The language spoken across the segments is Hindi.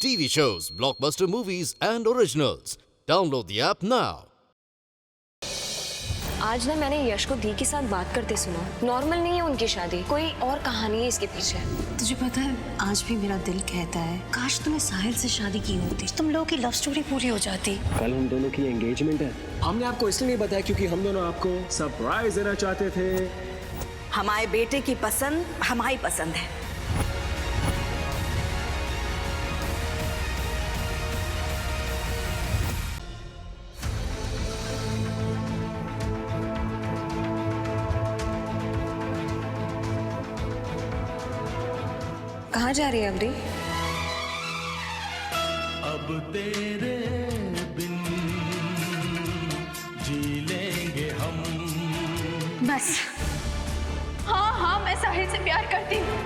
TV shows, blockbuster movies, and originals. Download the app now. आज ना मैंने यश को दी के साथ बात करते सुना। नॉर्मल नहीं है उनकी शादी, कोई और कहानी है इसके पीछे। तुझे पता है, आज भी मेरा दिल कहता है काश तुम्हें साहिल से शादी की होती, तुम लोगों की लव स्टोरी पूरी हो जाती। कल हम दोनों की एंगेजमेंट है। हमने आपको इसलिए नहीं बताया क्योंकि हम दोनों आपको सरप्राइज देना चाहते थे। हमारे बेटे की पसंद हमारी पसंद है। कहाँ जा रही है अबरी? अब तेरे बिन जी लेंगे हम। बस हाँ, मैं साहिल से प्यार करती हूँ।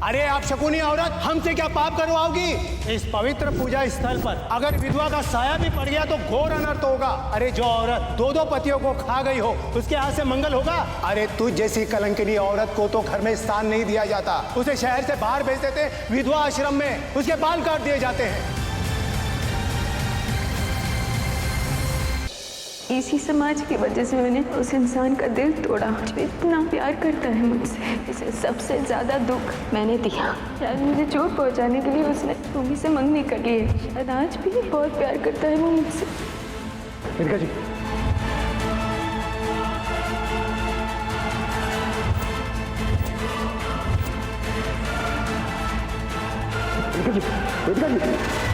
अरे आप शकुनी औरत, हमसे क्या पाप करवाओगी? इस पवित्र पूजा स्थल पर अगर विधवा का साया भी पड़ गया तो घोर अनर्थ होगा। अरे जो औरत दो दो पतियों को खा गई हो, उसके हाथ से मंगल होगा? अरे तुझ जैसी कलंकिनी औरत को तो घर में स्थान नहीं दिया जाता, उसे शहर से बाहर भेज देते, विधवा आश्रम में उसके बाल काट दिए जाते हैं। इसी समाज की वजह से मैंने उस इंसान का दिल तोड़ा जो इतना प्यार करता है मुझसे। इसे सबसे ज्यादा दुख मैंने दिया। शायद मुझे चोट पहुंचाने के लिए उसने भूमि से मंगनी कर ली है। शायद आज भी बहुत प्यार करता है वो मुझसे। वेदिका जी, वेदिका जी।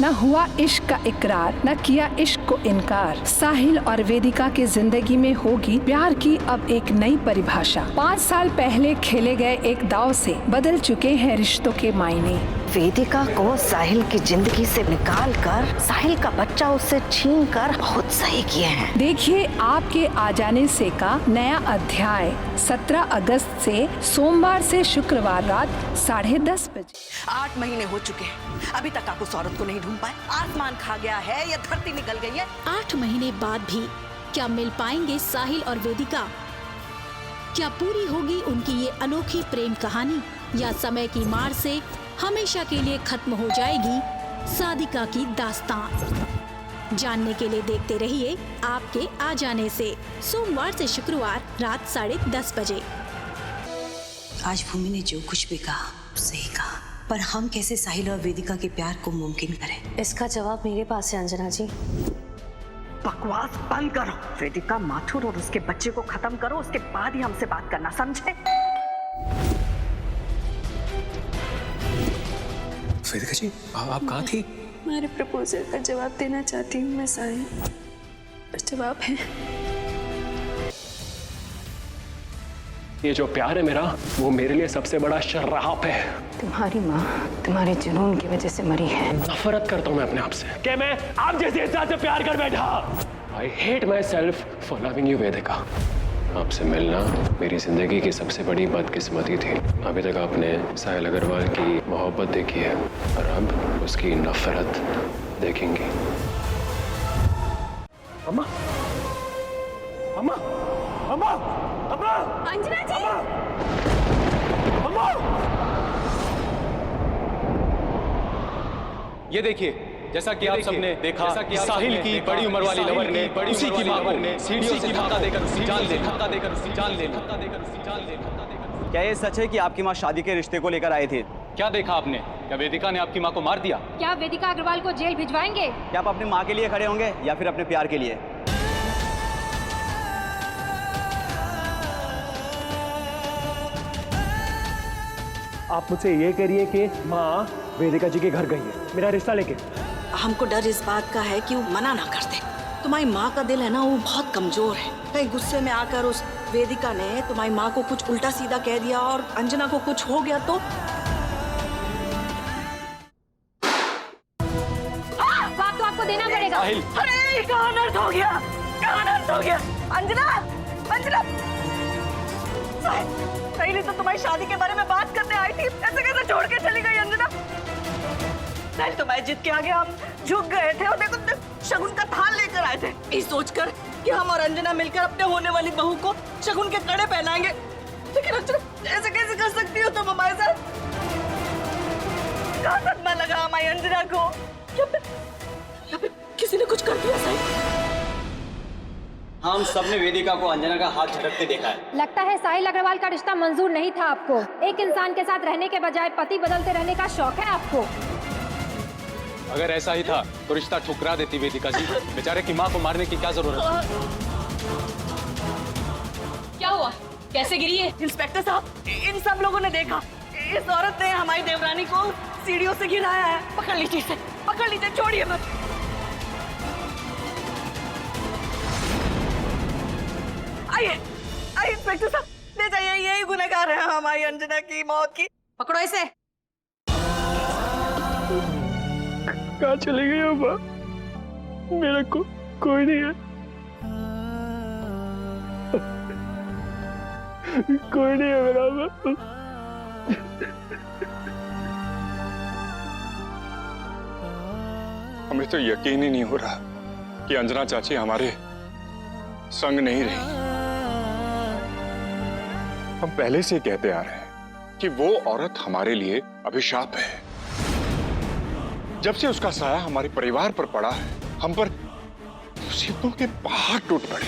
न हुआ इश्क का इकरार, न किया इश्क को इनकार। साहिल और वेदिका की जिंदगी में होगी प्यार की अब एक नई परिभाषा। 5 साल पहले खेले गए एक दांव से बदल चुके हैं रिश्तों के मायने। वेदिका को साहिल की जिंदगी से निकाल कर साहिल का बच्चा उससे छीन कर बहुत सही किए हैं। देखिए आपके आ जाने से का नया अध्याय 17 अगस्त से सोमवार से शुक्रवार रात 10:30 बजे। 8 महीने हो चुके हैं, अभी तक आप उस औरत को नहीं ढूंढ पाए। आसमान खा गया है या धरती निकल गई है? 8 महीने बाद भी क्या मिल पाएंगे साहिल और वेदिका? क्या पूरी होगी उनकी ये अनोखी प्रेम कहानी, या समय की मार से हमेशा के लिए खत्म हो जाएगी सादिका की दास्तान? जानने के लिए देखते रहिए आपके आ जाने से, सोमवार से शुक्रवार रात 10:30 बजे। आज भूमि ने जो कुछ भी कहा सही कहा, पर हम कैसे साहिल और वेदिका के प्यार को मुमकिन करें? इसका जवाब मेरे पास है अंजना जी। बकवास बंद करो। वेदिका माथुर और उसके बच्चे को खत्म करो, उसके बाद ही हमसे बात करना, समझे? वेदिका जी, आप कहाँ थी? तुम्हारे प्रपोजल का जवाब देना चाहती हूँ मैं साहिल। जवाब है ये जो प्यार है मेरा, वो मेरे लिए सबसे बड़ा शर्राफ है। तुम्हारी माँ तुम्हारे जुनून की वजह से मरी है। नफरत करता हूँ मैं अपने आप से कि मैं आप जैसे इंसान से प्यार कर बैठा। I hate myself for loving you, वेदिका। आपसे मिलना मेरी जिंदगी की सबसे बड़ी बदकिस्मती थी। अभी तक आपने साहिल अग्रवाल की मोहब्बत देखी है और अब उसकी नफरत देखेंगी। अम्मा, अम्मा, अम्मा, अम्मा, अंजना जी, अम्मा। ये देखिए, जैसा कि आप सबने देखा, साहिल की बड़ी उम्र वाली लवर ने उसी की मां को सीढ़ियों से धक्का देकर उसकी जान ले ली। क्या ये सच है कि आपकी मां शादी के रिश्ते को लेकर आए थे? क्या देखा आपने? क्या वेदिका ने आपकी मां को मार दिया? क्या वेदिका अग्रवाल को जेल भिजवाएंगे? क्या आप अपनी मां के लिए खड़े होंगे या फिर अपने प्यार के लिए? आप मुझसे ये करिए कि माँ वेदिका जी के घर गई है मेरा रिश्ता लेके। हमको डर इस बात का है कि वो मना ना कर दे। तुम्हारी माँ का दिल है ना, वो बहुत कमजोर है। कहीं गुस्से में आकर उस वेदिका ने तुम्हारी माँ को कुछ उल्टा सीधा कह दिया और अंजना को कुछ हो गया तो? बात तो आपको देना पड़ेगा। अरे कहाँ अनर्थ हो गया, कहाँ अनर्थ हो गया? अंजना, अंजना, साहिल तो तुम्हारी शादी के बारे में बात करने आई थी, ऐसे कैसे छोड़ के चली गई अंजना? साहिल तुम्हारी जिद के आगे हम झुक गए थे और देखो शगुन का थाल लेकर आए थे, ये सोचकर कि हम और अंजना मिलकर अपने होने वाली बहू को शगुन के कड़े पहनाएंगे। लेकिन अर्चना ऐसे कैसे कर सकती हो तुम हमारे साथ? कहाँ सदमा लगा हमारी अंजना को? या फिर किसी ने कुछ कर दिया साहिल? हम सबने वेदिका को अंजना का हाथ झटकते देखा है। लगता है साहिल अग्रवाल का रिश्ता मंजूर नहीं था आपको। एक इंसान के साथ रहने के बजाय पति बदलते रहने का शौक है आपको। अगर ऐसा ही था तो रिश्ता ठुकरा देती वेदिका जी। बेचारे की माँ को मारने की क्या जरूरत है? क्या हुआ? कैसे गिरी है? इंस्पेक्टर साहब, इन सब लोगों ने देखा इस औरत ने हमारी देवरानी को सीढ़ियों से गिराया है। पकड़ लीजिए इसे, पकड़ लीजिए, छोड़िए मत। आइए आइए इंस्पेक्टर साहब, ले जाइए, यही गुनहगार है हमारी अंजना की मौत की। पकड़ो इसे। कहाँ चले गए हो माँ? मेरा कोई नहीं है, कोई नहीं है मेरा माँ। हमें तो यकीन ही नहीं हो रहा कि अंजना चाची हमारे संग नहीं रही। हम पहले से कहते आ रहे हैं कि वो औरत हमारे लिए अभिशाप है। जब से उसका साया हमारे परिवार पर पड़ा है, हम पर मुसीबतों के पहाड़ टूट पड़े।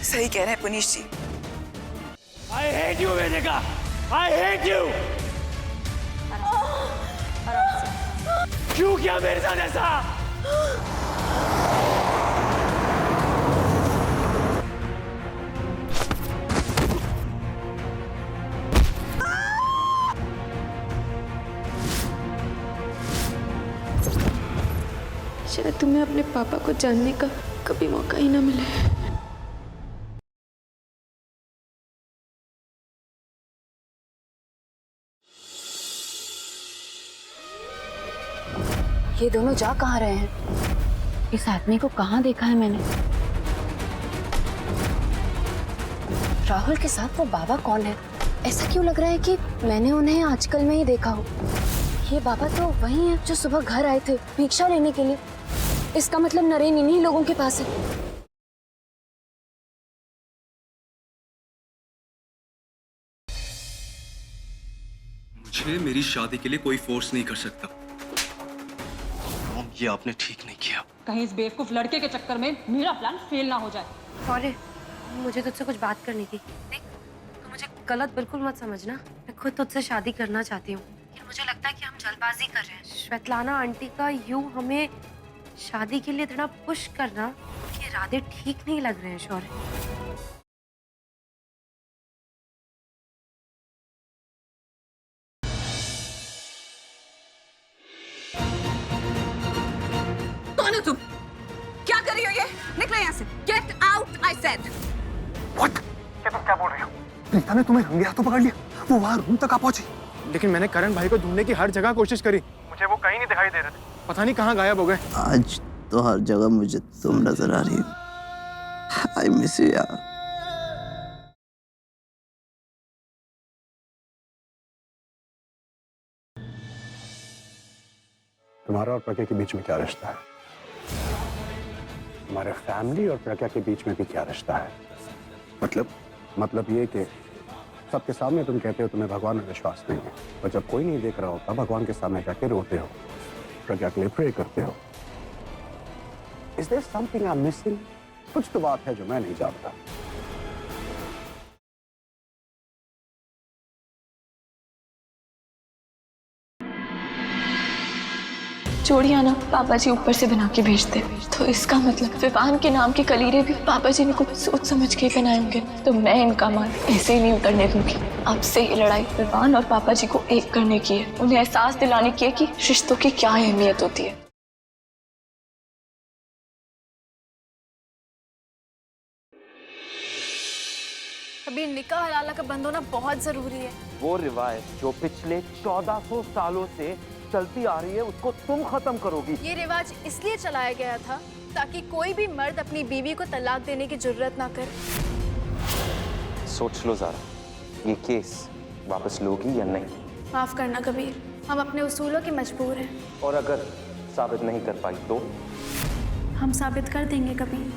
सही कह रहे हैं पुनीश जी। I hate you, Vedika. I hate you। क्यों किया मेरे साथ ऐसा? शायद तुम्हें अपने पापा को जानने का कभी मौका ही ना मिले। ये दोनों जा कहाँ रहे हैं? इस आदमी को कहाँ देखा है मैंने? राहुल के साथ वो बाबा कौन है? ऐसा क्यों लग रहा है कि मैंने उन्हें आजकल में ही देखा हो। ये बाबा तो वही है जो सुबह घर आए थे भिक्षा लेने के लिए। इसका मतलब नरेन इन्हीं लोगों के पास है। मुझे मेरी शादी के लिए कोई फोर्स नहीं कर सकता। ये आपने ठीक नहीं किया। कहीं इस बेवकूफ लड़के के चक्कर में मेरा प्लान फेल ना हो जाए। सॉरी, मुझे तुझसे कुछ बात करनी थी। देख, तो मुझे गलत बिल्कुल मत समझना। मैं खुद तुझसे शादी करना चाहती हूँ, लेकिन मुझे लगता है कि हम जल्दबाजी कर रहे हैं। श्वेतलाना आंटी का यूं हमें शादी के लिए इतना पुश करना, कि इरादे ठीक नहीं लग रहे हैं शौर्य। कौन हो तुम? क्या कर रही हो ये? निकलो यहाँ से। Get out, I said. What? ये तुम क्या बोल रही हो? प्रीता ने तुम्हें रंगे हाथों पकड़ लिया। वो वहाँ रूम तक आ पहुंची। लेकिन मैंने करण भाई को ढूंढने की हर जगह कोशिश करी, मुझे वो कहीं नहीं दिखाई दे रहे थे। पता नहीं कहाँ गायब हो गए। आज तो हर जगह मुझे तुम नजर आ रही हो। I miss you यार। तुम्हारा और प्रज्ञा के बीच में क्या रिश्ता है? हमारे फैमिली और प्रज्ञा के बीच में भी क्या रिश्ता है? मतलब ये कि सबके सामने तुम कहते हो तुम्हें भगवान में विश्वास नहीं है, और जब कोई नहीं देख रहा होता भगवान के सामने जाके रोते हो, प्रज्ञा के लिए प्रे करते हो। Is there something I'm missing? कुछ तो बात है जो मैं नहीं जानता। चूड़ियाँ ना पापा जी ऊपर से बना के भेजते, तो इसका मतलब विवान के नाम के कलीरे भी पापा जी ने कुछ सोच समझ के बनाए होंगे। तो मैं इनका मान ऐसे ही नहीं उतरने दूंगी। अब से ये लड़ाई विवान और पापा जी को एक करने की है, उन्हें एहसास दिलाने की है कि रिश्तों की क्या अहमियत होती है। अभी निकाह हलाला का बंद होना बहुत जरूरी है। वो रिवायत जो पिछले 1400 सालों से चलती आ रही है, उसको तुम खत्म करोगी। ये रिवाज इसलिए चलाया गया था ताकि कोई भी मर्द अपनी बीवी को तलाक देने की जुर्रत ना करे। सोच लो जरा, ये केस वापस लोगी या नहीं? माफ करना कबीर, हम अपने उसूलों के मजबूर हैं। और अगर साबित नहीं कर पाई तो? हम साबित कर देंगे कबीर।